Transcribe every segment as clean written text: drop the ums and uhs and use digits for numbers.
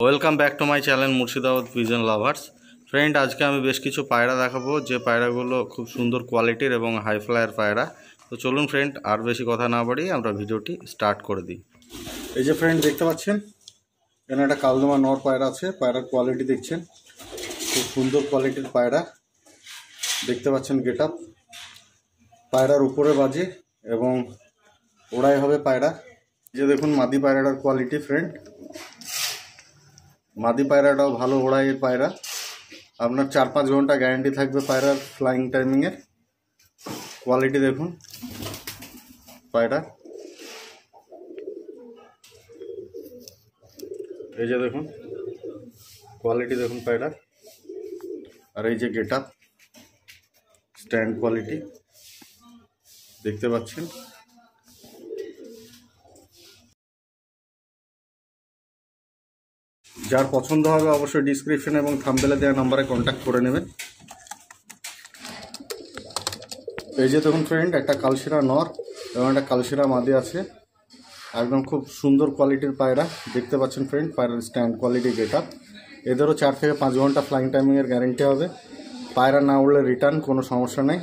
Welcome back to my channel Murshidabad pigeon lovers. Friend, আজকে আমি বেশ কিছু পায়রা দেখাবো, যে পায়রাগুলো খুব সুন্দর কোয়ালিটির এবং হাই ফ্লায়ার পায়রা। তো চলুন ফ্রেন্ড, আর বেশি কথা না বাড়িয়ে আমরা ভিডিওটি স্টার্ট করে দিই। এই যে ফ্রেন্ড দেখতে পাচ্ছেন, এখানে একটা কালদমা নর পায়রা আছে। পায়রার কোয়ালিটি দেখছেন, খুব সুন্দর কোয়ালিটির পায়রা। দেখতে পাচ্ছেন গেট আপ, পায়রার উপরে বাজে এবং ওড়াই হবে পায়রা। এই যে দেখুন মাদি পায়রাটার কোয়ালিটি ফ্রেন্ড, মাদি পায়রাটাও ভালো ওড়াইয়ের পায়রা। আপনার 4-5 ঘন্টা গ্যারান্টি থাকবে পায়রার ফ্লাইং টাইমিংয়ের। কোয়ালিটি দেখুন পায়রা, এই যে দেখুন কোয়ালিটি দেখুন পায়রা। আর এই যে গেট আপ, স্ট্যান্ড কোয়ালিটি দেখতে পাচ্ছেন। যার পছন্দ হবে অবশ্যই ডিসক্রিপশন এবং থাম্বনেলে দেওয়া নম্বরে কন্ট্যাক্ট করে নেবেন। এই যে দেখুন ফ্রেন্ড, একটা কালশিরা নর এবং একটা কালশিরা মাদি আছে। একদম খুব সুন্দর কোয়ালিটির পায়রা দেখতে পাচ্ছেন ফ্রেন্ড। পায়রার স্ট্যান্ড কোয়ালিটি গেট আপ। এদেরও 4 থেকে 5 ঘন্টা ফ্লাইং টাইমিংয়ের গ্যারেন্টি হবে। পায়রা না উড়লে রিটার্ন, কোনো সমস্যা নেই।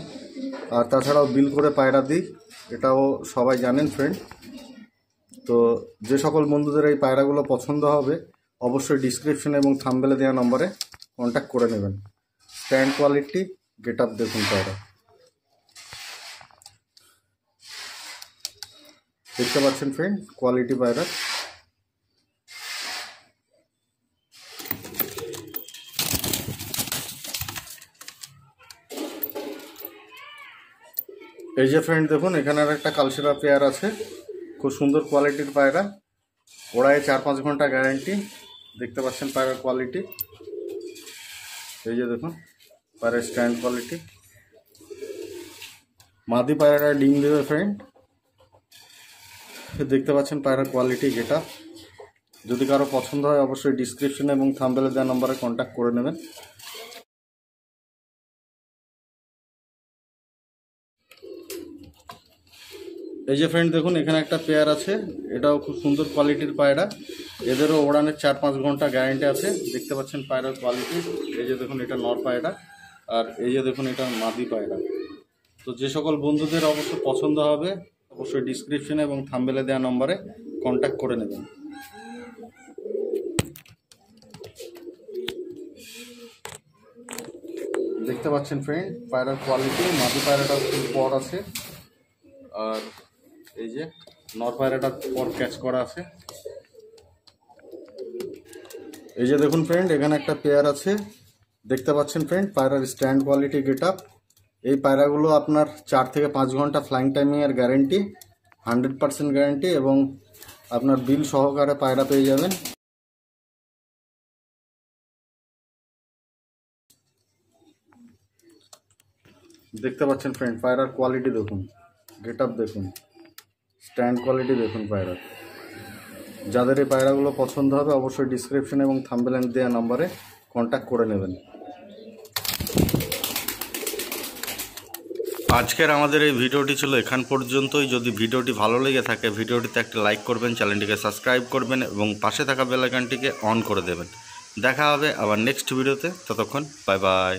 আর তাছাড়াও বিল করে পায়রা দিই, এটাও সবাই জানেন ফ্রেন্ড। তো যে সকল বন্ধুদের এই পায়রাগুলো পছন্দ হবে অবশ্যই ডিসক্রিপশন এবং থাম্বনেলে দেওয়া নম্বরে কন্ট্যাক্ট করে নেবেন। স্ট্যান্ড কোয়ালিটি গেট আপ দেখুন পায়রা, দেখতে পাচ্ছেন ফ্রেন্ড কোয়ালিটি পায়রা। এই যে ফ্রেন্ড দেখুন, এখানে আর একটা কালশিরা পেয়ার আছে, খুব সুন্দর কোয়ালিটির পায়রা। ওড়ায় 4-5 ঘন্টা গ্যারান্টি। দেখতে পাচ্ছেন পায়রার কোয়ালিটি। এই যে দেখুন পায়রার স্ট্যান্ড কোয়ালিটি। মাদি পায়রাটা ডিম দেবে ফ্রেন্ড। দেখতে পাচ্ছেন পায়রার কোয়ালিটি গেট আপ। যদি কারো পছন্দ হয় অবশ্যই ডিসক্রিপশন এবং থাম্বনেলে দেওয়া নম্বরে কন্ট্যাক্ট করে নেবেন। এই যে ফ্রেন্ড দেখুন, এখানে একটা পেয়ার আছে, এটাও খুব সুন্দর কোয়ালিটির পায়রা। এদেরও ওড়ানের 4-5 ঘন্টা গ্যারান্টি আছে। দেখতে পাচ্ছেন পায়রার কোয়ালিটি। এই যে দেখুন এটা নর পায়রা, আর এই যে দেখুন এটা মাদি পায়রা। তো যে সকল বন্ধুদের অবশ্য পছন্দ হবে অবশ্যই ডিসক্রিপশনে এবং থাম্বনেলে দেওয়া নম্বরে কন্ট্যাক্ট করে নেবেন। দেখতে পাচ্ছেন ফ্রেন্ড পায়রার কোয়ালিটি। মাদি পায়রাটা খুব বড় আছে, আর এই যে নর পায়রাটা পর ক্যাচ করা আছে। এই যে দেখুন ফ্রেন্ড, এখানে একটা পেয়ার আছে। দেখতে পাচ্ছেন ফ্রেন্ড পায়রার স্ট্যান্ড কোয়ালিটি গেট আপ। এই পায়রাগুলো আপনার 4 থেকে 5 ঘন্টা ফ্লাইং টাইমিংয়ের গ্যারেন্টি, 100% গ্যারেন্টি, এবং আপনার বিল সহকারে পায়রা পেয়ে যাবেন। দেখতে পাচ্ছেন ফ্রেন্ড পায়রার কোয়ালিটি দেখুন, গেট আপ দেখুন, স্ট্যান্ড কোয়ালিটি দেখুন পায়রার। যাদের এই পায়রাগুলো পছন্দ হবে অবশ্যই ডিসক্রিপশন এবং থাম্বনেলে দেওয়া নম্বরে কন্ট্যাক্ট করে নেবেন। আজকের আমাদের এই ভিডিওটি ছিল এখান পর্যন্তই। যদি ভিডিওটি ভালো লেগে থাকে ভিডিওটিতে একটা লাইক করবেন, চ্যানেলটিকে সাবস্ক্রাইব করবেন এবং পাশে থাকা বেল আইকনটিকে অন করে দেবেন। দেখা হবে আবার নেক্সট ভিডিওতে। ততক্ষণ বাই বাই।